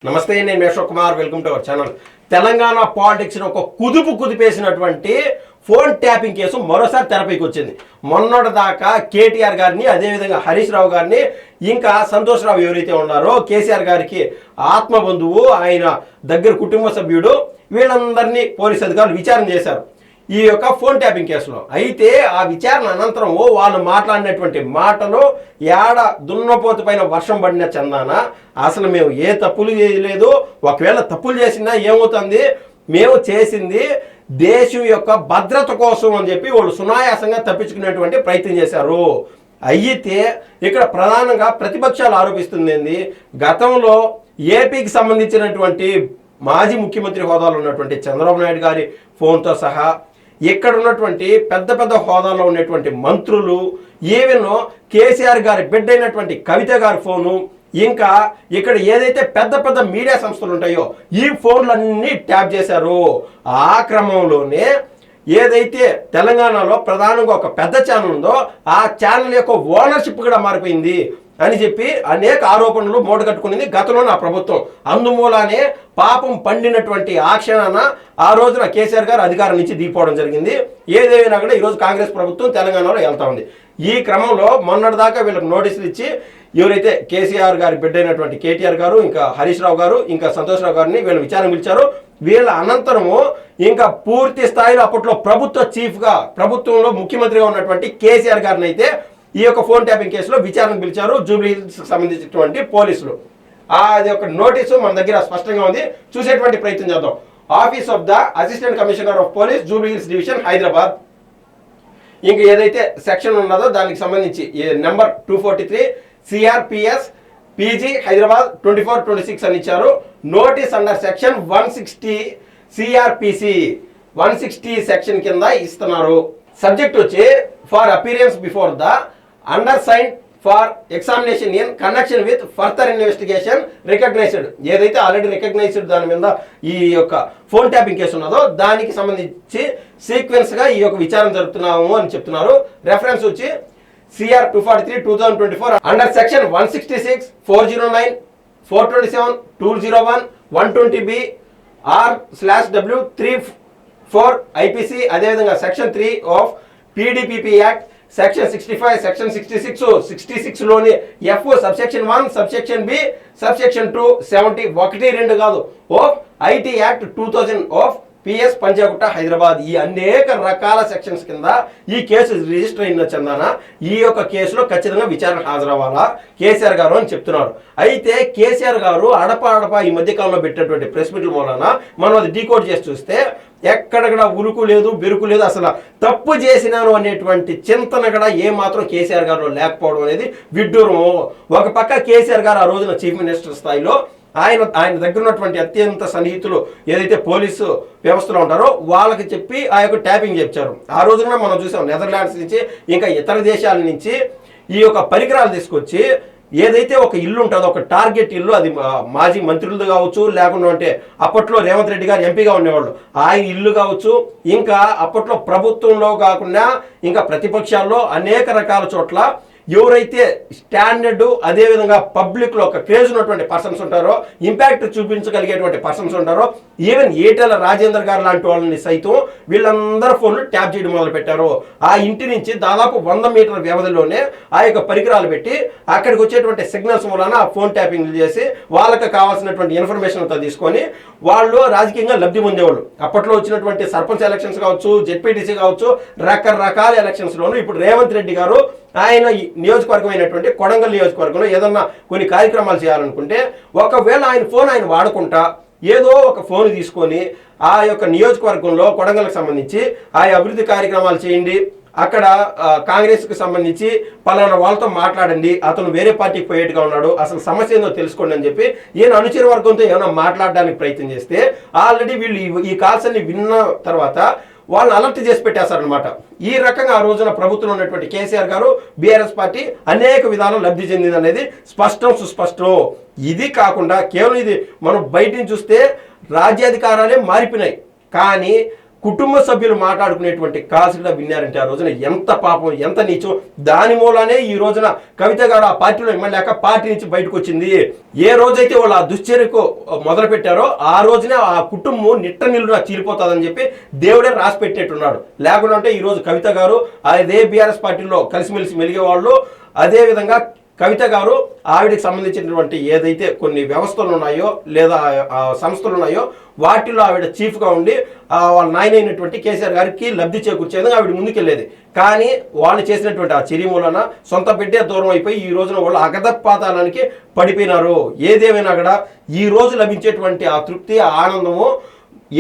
నమస్తే, నేను Ashok Kumar. Welcome to our channel. Telangana పాలిటిక్స్ని ఒక కుదిపేసినటువంటి ఫోన్ ట్యాపింగ్ కేసు మరోసారి తెరపైకి వచ్చింది. మొన్నటి దాకా కేటీఆర్ గారిని, అదేవిధంగా హరీష్ రావు గారిని, ఇంకా సంతోష్ రావు ఎవరైతే ఉన్నారో కేసీఆర్ గారికి ఆత్మబంధువు, ఆయన దగ్గర కుటుంబ సభ్యుడు, వీళ్ళందరినీ పోలీసు అధికారులు విచారణ చేశారు ఈ యొక్క ఫోన్ ట్యాపింగ్ కేసులో. అయితే ఆ విచారణ అనంతరం వాళ్ళు మాట్లాడినటువంటి మాటలు ఏడ దున్నపోతు పైన వర్షం పడిన చందాన అసలు మేము ఏ తప్పులు చేయలేదు, ఒకవేళ తప్పులు చేసినా ఏమవుతుంది, మేము చేసింది దేశం యొక్క భద్రత కోసం అని చెప్పి వాళ్ళు సునాయాసంగా తప్పించుకునేటువంటి ప్రయత్నం చేశారు. అయితే ఇక్కడ ప్రధానంగా ప్రతిపక్షాలు ఆరోపిస్తుంది, గతంలో ఏపీకి సంబంధించినటువంటి మాజీ ముఖ్యమంత్రి హోదాలో ఉన్నటువంటి చంద్రబాబు నాయుడు గారి ఫోన్తో సహా ఇక్కడ ఉన్నటువంటి పెద్ద పెద్ద హోదాలో ఉన్నటువంటి మంత్రులు, ఈవెన్ కేసీఆర్ గారి బిడ్డ అయినటువంటి కవిత గారి ఫోను, ఇంకా ఇక్కడ ఏదైతే పెద్ద పెద్ద మీడియా సంస్థలు ఉంటాయో ఈ ఫోన్లన్నీ ట్యాప్ చేశారు. ఆ క్రమంలోనే ఏదైతే తెలంగాణలో ప్రధానంగా ఒక పెద్ద ఛానల్ ఉందో ఆ ఛానల్ యొక్క ఓనర్షిప్ కూడా మారిపోయింది అని చెప్పి అనేక ఆరోపణలు మూటగట్టుకునింది గతంలో నా ప్రభుత్వం. అందుమూలానే పాపం పండినటువంటి ఆ క్షణాన ఆ రోజున కేసీఆర్ గారు అధికారం నుంచి దిగిపోవడం జరిగింది. ఏదేమైనా కూడా ఈరోజు కాంగ్రెస్ ప్రభుత్వం తెలంగాణలో వెళ్తా ఉంది. ఈ క్రమంలో మొన్నటిదాకా వీళ్ళకి నోటీసులు ఇచ్చి ఎవరైతే కేసీఆర్ గారి బిడ్డ అయినటువంటి కేటీఆర్ గారు, ఇంకా హరీష్ రావు గారు, ఇంకా సంతోష్ రావు గారిని వీళ్ళు విచారణ పిలిచారు. వీళ్ళ అనంతరము ఇంకా పూర్తి స్థాయిలో అప్పట్లో ప్రభుత్వ చీఫ్గా, ప్రభుత్వంలో ముఖ్యమంత్రిగా ఉన్నటువంటి కేసీఆర్ గారిని అయితే ఈ యొక్క ఫోన్ ట్యాపింగ్ కేసులో విచారణకు పిలిచారు జూబ్లీ హిల్స్కి సంబంధించినటువంటి పోలీసులు. అది ఒక నోటీసు మన దగ్గర స్పష్టంగా ఉంది, చూసేటువంటి ప్రయత్నం చేద్దాం. Office of the assistant commissioner of police, Jubilee hills division, Hyderabad. ఇంక ఏదైతే సెక్షన్ ఉన్నదో దానికి సంబంధించి నెంబర్ 243 CRPS PG హైదరాబాద్ 2426 అని ఇచ్చారు. Notice under section 160 CRPC 160 section కింద ఇస్తున్నారు. సబ్జెక్ట్ వచ్చి for appearance before the undersigned for examination in connection with further investigation recognised. ఏదైతే ఆల్రెడీ రికగ్నైజ్డ్ దాని మీద ఈ యొక్క ఫోన్ ట్యాపింగ్ కేసు ఉన్నదో దానికి సంబంధించి సీక్వెన్స్గా ఈ యొక్క విచారణ జరుపుతున్నాము అని చెప్తున్నారు. రెఫరెన్స్ వచ్చి CR 243 2024 under section 166 409 427 201 120B R/W 34 IPC, అదేవిధంగా section 3 of PDPP act, section 65, section 66లోని F subsection 1, subsection B, subsection 2 70 1 2 కాదు of IT act 2000 of PS Panjagutta Hyderabad. ఈ అనేక రకాల సెక్షన్స్ కింద ఈ కేసు రిజిస్టర్ అయిన చందాన ఈ యొక్క కేసులో ఖచ్చితంగా విచారణ హాజరవ్వాలా కేసీఆర్ గారు అని చెప్తున్నారు. అయితే కేసీఆర్ గారు అడప ఈ మధ్యకాలంలో పెట్టినటువంటి ప్రెస్ మీట్ల మూలన మనం అది డీకోడ్ చేసి చూస్తే ఎక్కడ కూడా ఉలుకు లేదు, బెరుకు లేదు. అసలు తప్పు చేసినాను అనేటువంటి చింతన కూడా ఏమాత్రం కేసీఆర్ గారు లేకపోవడం అనేది విడ్డూరం. ఒక పక్క కేసీఆర్ గారు ఆ రోజున చీఫ్ మినిస్టర్ స్థాయిలో ఆయన దగ్గర ఉన్నటువంటి అత్యంత సన్నిహితులు ఏదైతే పోలీసు వ్యవస్థలో ఉంటారో వాళ్ళకి చెప్పి ఆ యొక్క ట్యాపింగ్ చెప్పారు. ఆ రోజున మనం చూసాం నెదర్లాండ్స్ నుంచి ఇంకా ఇతర దేశాల నుంచి ఈ యొక్క పరికరాలు తీసుకొచ్చి ఏదైతే ఒక ఇల్లు ఉంటుందో, ఒక టార్గెట్ ఇల్లు, అది మాజీ మంత్రులది కావచ్చు, లేకుండా అంటే అప్పట్లో రేవంత్ రెడ్డి గారు ఎంపీగా ఉండేవాళ్ళు ఆయన ఇల్లు కావచ్చు, ఇంకా అప్పట్లో ప్రభుత్వంలో కాకుండా ఇంకా ప్రతిపక్షాల్లో అనేక రకాల చోట్ల ఎవరైతే స్టాండర్డ్, అదేవిధంగా పబ్లిక్లో ఒక క్రేజ్ ఉన్నటువంటి పర్సన్స్ ఉంటారో, ఇంపాక్ట్ చూపించగలిగేటువంటి పర్సన్స్ ఉంటారో, ఈవెన్ ఈటెల రాజేందర్ గారు లాంటి వాళ్ళని సైతం వీళ్ళందరూ ఫోన్లు ట్యాప్ చేయడం మొదలు పెట్టారు. ఆ ఇంటి నుంచి దాదాపు 100 మీటర్ల వ్యవధిలోనే ఆ యొక్క పరికరాలు పెట్టి అక్కడికి వచ్చేటువంటి సిగ్నల్స్ మూలన ఆ ఫోన్ ట్యాపింగ్ చేసి వాళ్ళకి కావాల్సినటువంటి ఇన్ఫర్మేషన్ అంతా తీసుకొని వాళ్ళు రాజకీయంగా లబ్ధి పొందేవాళ్ళు. అప్పట్లో వచ్చినటువంటి సర్పంచ్ ఎలక్షన్స్ కావచ్చు, జెడ్పీటీసీ కావచ్చు, రకరకాల ఎలక్షన్స్లోనూ ఇప్పుడు రేవంత్ రెడ్డి గారు ఆయన నియోజకవర్గం అయినటువంటి కొడంగల్ నియోజకవర్గంలో ఏదన్నా కొన్ని కార్యక్రమాలు చేయాలనుకుంటే ఒకవేళ ఆయన ఫోన్ ఆయన వాడుకుంటా ఏదో ఒక ఫోన్ తీసుకొని ఆ యొక్క నియోజకవర్గంలో కొడంగల్కి సంబంధించి ఆ అభివృద్ధి కార్యక్రమాలు చేయండి, అక్కడ కాంగ్రెస్కి సంబంధించి పలానా వాళ్ళతో మాట్లాడండి, అతను వేరే పార్టీకి పోయేట్టుగా ఉన్నాడు, అసలు సమస్య ఏందో తెలుసుకోండి అని చెప్పి ఈయన అనుచర వర్గంతో ఏమైనా మాట్లాడడానికి ప్రయత్నం చేస్తే ఆల్రెడీ వీళ్ళు ఈ కాల్స్ అన్ని విన్న తర్వాత వాళ్ళని అలర్ట్ చేసి పెట్టేస్తారనమాట. ఈ రకంగా ఆ రోజున ప్రభుత్వంలో ఉన్నటువంటి కేసీఆర్ గారు, బీఆర్ఎస్ పార్టీ అనేక విధాలు లబ్ధి చెందింది అనేది స్పష్టం సుస్పష్టం. ఇది కాకుండా కేవలం ఇది మనం బయట నుంచి చూస్తే రాజ్యాధికారాలే మారిపోయినాయి, కానీ కుటుంబ సభ్యులు మాట్లాడుకునేటువంటి కాల్స్ కూడా విన్నారంటే ఆ రోజున ఎంత పాపం, ఎంత నీచం. దాని మూలానే ఈ రోజున కవిత గారు ఆ పార్టీలో ఎమ్మెల్యేక పార్టీ నుంచి బయటకు వచ్చింది. ఏ రోజైతే వాళ్ళు ఆ దుశ్చర్యకు మొదలు పెట్టారో ఆ రోజునే ఆ కుటుంబం నిట్ట నిలున చీలిపోతుందని చెప్పి దేవుడే రాసి పెట్టినట్టున్నాడు. లేకుంటే ఈ రోజు కవిత గారు అదే బీఆర్ఎస్ పార్టీలో కలిసిమెలిసి మెలిగే వాళ్ళు, అదే విధంగా కవిత గారు ఆవిడకి సంబంధించినటువంటి ఏదైతే కొన్ని వ్యవస్థలు ఉన్నాయో లేదా సంస్థలు ఉన్నాయో వాటిలో ఆవిడ చీఫ్గా ఉండి వాళ్ళ నాయన అయినటువంటి కేసీఆర్ గారికి లబ్ధి చేకూర్చేందుకు ఆవిడ ముందుకెళ్ళేది. కానీ వాళ్ళు చేసినటువంటి ఆ చర్య మూలన సొంత బిడ్డే దూరం అయిపోయి ఈ రోజున వాళ్ళు అగధపాతాలానికి పడిపోయినారు. ఏదేమైనా కూడా ఈ రోజు లభించేటువంటి ఆ తృప్తి, ఆ ఆనందము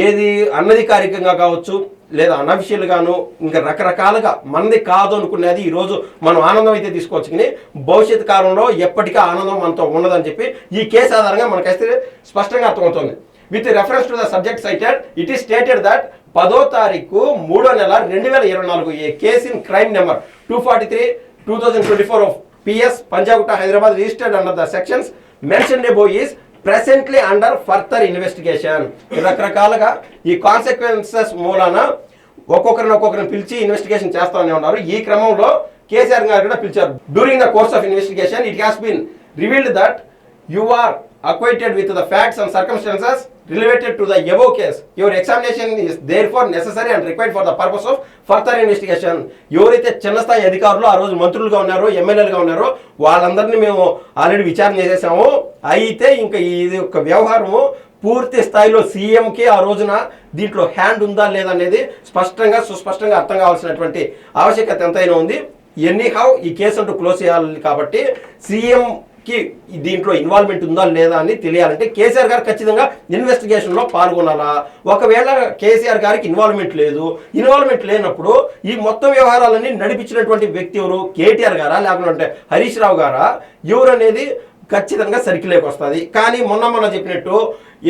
ఏది అనధికారికంగా కావచ్చు లేదా అనఫిషియల్గాను ఇంకా రకరకాలుగా మనది కాదు అనుకునేది ఈరోజు మనం ఆనందం అయితే తీసుకోవచ్చు, కానీ భవిష్యత్ కాలంలో ఎప్పటికీ ఆనందం మనతో ఉండదని చెప్పి ఈ కేసు ఆధారంగా మనకైతే స్పష్టంగా అర్థమవుతుంది. With reference to the subject cited it is stated that 10వ తారీఖు 3వ నెల 2024 a case in crime number 243/2024 of PS Panjagutta Hyderabad registered under the sections mentioned above is presently under further investigation. రకరకాలుగా ఈ కాన్సిక్వెన్సెస్ మూలాన ఒక్కొక్కరిని పిలిచి ఇన్వెస్టిగేషన్ చేస్తామని ఉన్నారు. ఈ క్రమంలో కేసీఆర్ గారు కూడా పిలిచారు. During the course of investigation it has been revealed that you are acquainted with the facts and circumstances related to the above case. Your examination is therefore necessary and required for the purpose of further investigation. ఎవరైతే చిన్న స్థాయి అధికారులు ఆ రోజు మంత్రులుగా ఉన్నారో ఎమ్మెల్యేలుగా ఉన్నారో వాళ్ళందరినీ మేము ఆల్రెడీ విచారణ చేసేసాము. అయితే ఇంకా ఇది ఒక వ్యవహారము పూర్తి స్థాయిలో సీఎంకి ఆ రోజున దీంట్లో హ్యాండ్ ఉందా లేదా అనేది సుస్పష్టంగా అర్థం కావాల్సినటువంటి ఆవశ్యకత ఎంతైనా ఉంది. ఎనీహౌ ఈ కేసు అంటూ క్లోజ్ చేయాలి కాబట్టి సీఎం దీంట్లో ఇన్వాల్వ్మెంట్ ఉందా లేదా అని తెలియాలంటే కేసీఆర్ గారు ఖచ్చితంగా ఇన్వెస్టిగేషన్లో పాల్గొనాలా. ఒకవేళ కేసీఆర్ గారికి ఇన్వాల్వ్మెంట్ లేనప్పుడు ఈ మొత్తం వ్యవహారాలన్నీ నడిపించినటువంటి వ్యక్తి ఎవరు? కేటీఆర్ గారా లేకుంటే హరీష్ రావు గారా? ఎవరు అనేది ఖచ్చితంగా సర్కిల్లోకి వస్తుంది. కానీ మొన్న చెప్పినట్టు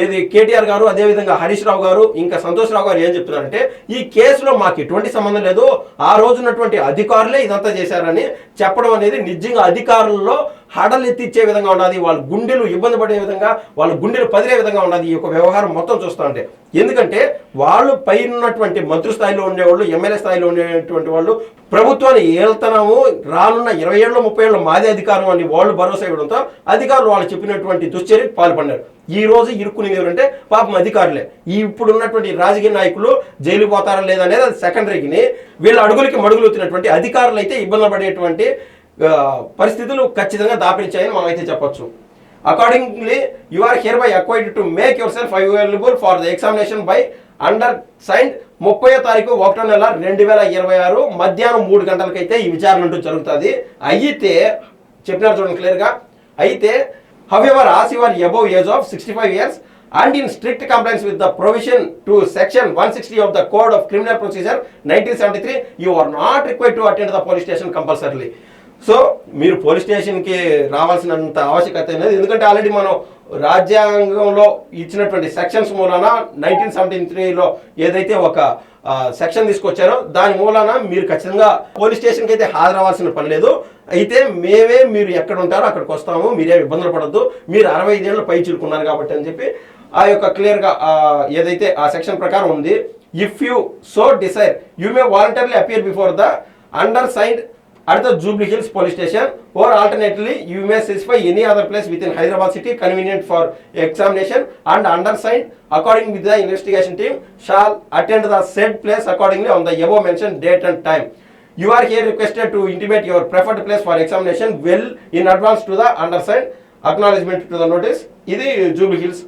ఏది కేటీఆర్ గారు అదేవిధంగా హరీష్ రావు గారు ఇంకా సంతోష్ రావు గారు ఏం చెప్తున్నారంటే ఈ కేసులో మాకు ఎటువంటి సంబంధం లేదు, ఆ రోజు ఉన్నటువంటి అధికారులే ఇదంతా చేశారని చెప్పడం అనేది నిజంగా అధికారుల్లో హడలెత్తిచ్చే విధంగా ఉన్నది. వాళ్ళ గుండెలు ఇబ్బంది పడే విధంగా, వాళ్ళ గుండెలు పదిలే విధంగా ఉన్నది ఈ యొక్క వ్యవహారం మొత్తం చూస్తూ ఉంటే. ఎందుకంటే వాళ్ళు పైన ఉన్నటువంటి మంత్రి స్థాయిలో ఉండేవాళ్ళు, ఎమ్మెల్యే స్థాయిలో ఉండేటువంటి వాళ్ళు ప్రభుత్వాన్ని ఏళ్తున్నాము, రానున్న 20 ఏళ్ళు 30 ఏళ్ళు మాదే అధికారం అని వాళ్ళు భరోసా ఇవ్వడంతో అధికారులు వాళ్ళు చెప్పినటువంటి దుశ్చర్యకు పాల్పడినారు. ఈ రోజు ఇరుక్కునేది ఎవరంటే పాపం అధికారులే. ఇప్పుడు ఉన్నటువంటి రాజకీయ నాయకులు జైలు పోతారా లేదా అనేది అది సెకండరీకి, వీళ్ళ అడుగులకి మడుగులుతున్నటువంటి అధికారులు అయితే ఇబ్బంది పడేటువంటి పరిస్థితులు ఖచ్చితంగా దాపరించాయని మనం అయితే చెప్పొచ్చు. Accordingly you are hereby acquired to make yourself available for the examination by undersigned 30వ తారీఖు 1వ నెల 2026 మధ్యాహ్నం 3 గంటలకైతే ఈ విచారణ అంటూ జరుగుతుంది. అయితే చెప్పినారు చూడండి క్లియర్గా. అయితే however as you are above age of 65 years and in strict compliance with the provision to section 160 of the Code of Criminal Procedure 1973 you are not required to attend the police station compulsorily. So మీరు police స్టేషన్కి రావాల్సినంత ఆవశ్యకత లేదు. ఎందుకంటే already మనం రాజ్యాంగంలో ఇచ్చినటువంటి sections మూలాన 1973లో ఏదైతే ఒక సెక్షన్ తీసుకొచ్చారో దాని మూలాన మీరు ఖచ్చితంగా పోలీస్ స్టేషన్కి అయితే హాజరవ్వాల్సిన పని లేదు. అయితే మీరు ఎక్కడ ఉంటారో అక్కడికి వస్తాము, మీరేం ఇబ్బందులు పడద్దు, మీరు 65 ఏళ్ళు పై చిలుకున్నారు కాబట్టి అని చెప్పి ఆ యొక్క క్లియర్గా ఏదైతే ఆ సెక్షన్ ప్రకారం ఉంది. If you so desire you may voluntarily appear before the under signed at the Jubilee Hills police station or alternately you may specify any other place within Hyderabad city convenient for examination and undersigned according with the investigation team shall attend the said place accordingly on the above mentioned date and time. You are here requested to intimate your preferred place for examination well in advance to the undersigned acknowledgement to the notice. ఇది Jubilee Hills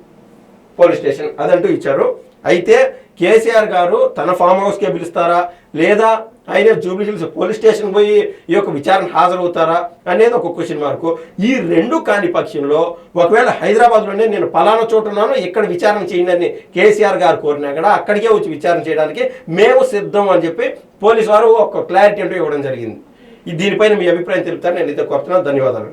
police station అదంటూ ఇచ్చారు. అయితే కేసీఆర్ గారు తన form హౌస్కే పిలుస్తారా లేదా ఆయన Jubilee hills police station పోయి ఈ యొక్క విచారణ హాజరవుతారా అనేది ఒక క్వశ్చన్ మార్కు. ఈ రెండు కాని పక్షంలో ఒకవేళ హైదరాబాద్లోనే నేను పలానా చోట ఉన్నాను ఇక్కడ విచారణ చేయండి అని కేసీఆర్ గారు కోరినా కూడా అక్కడికే వచ్చి విచారణ చేయడానికి మేము సిద్ధం అని చెప్పి పోలీసు వారు ఒక క్లారిటీ అంటూ ఇవ్వడం జరిగింది. దీనిపైన మీ అభిప్రాయం తెలుపుతారు. నేనైతే కోరుతున్నాను. ధన్యవాదాలు.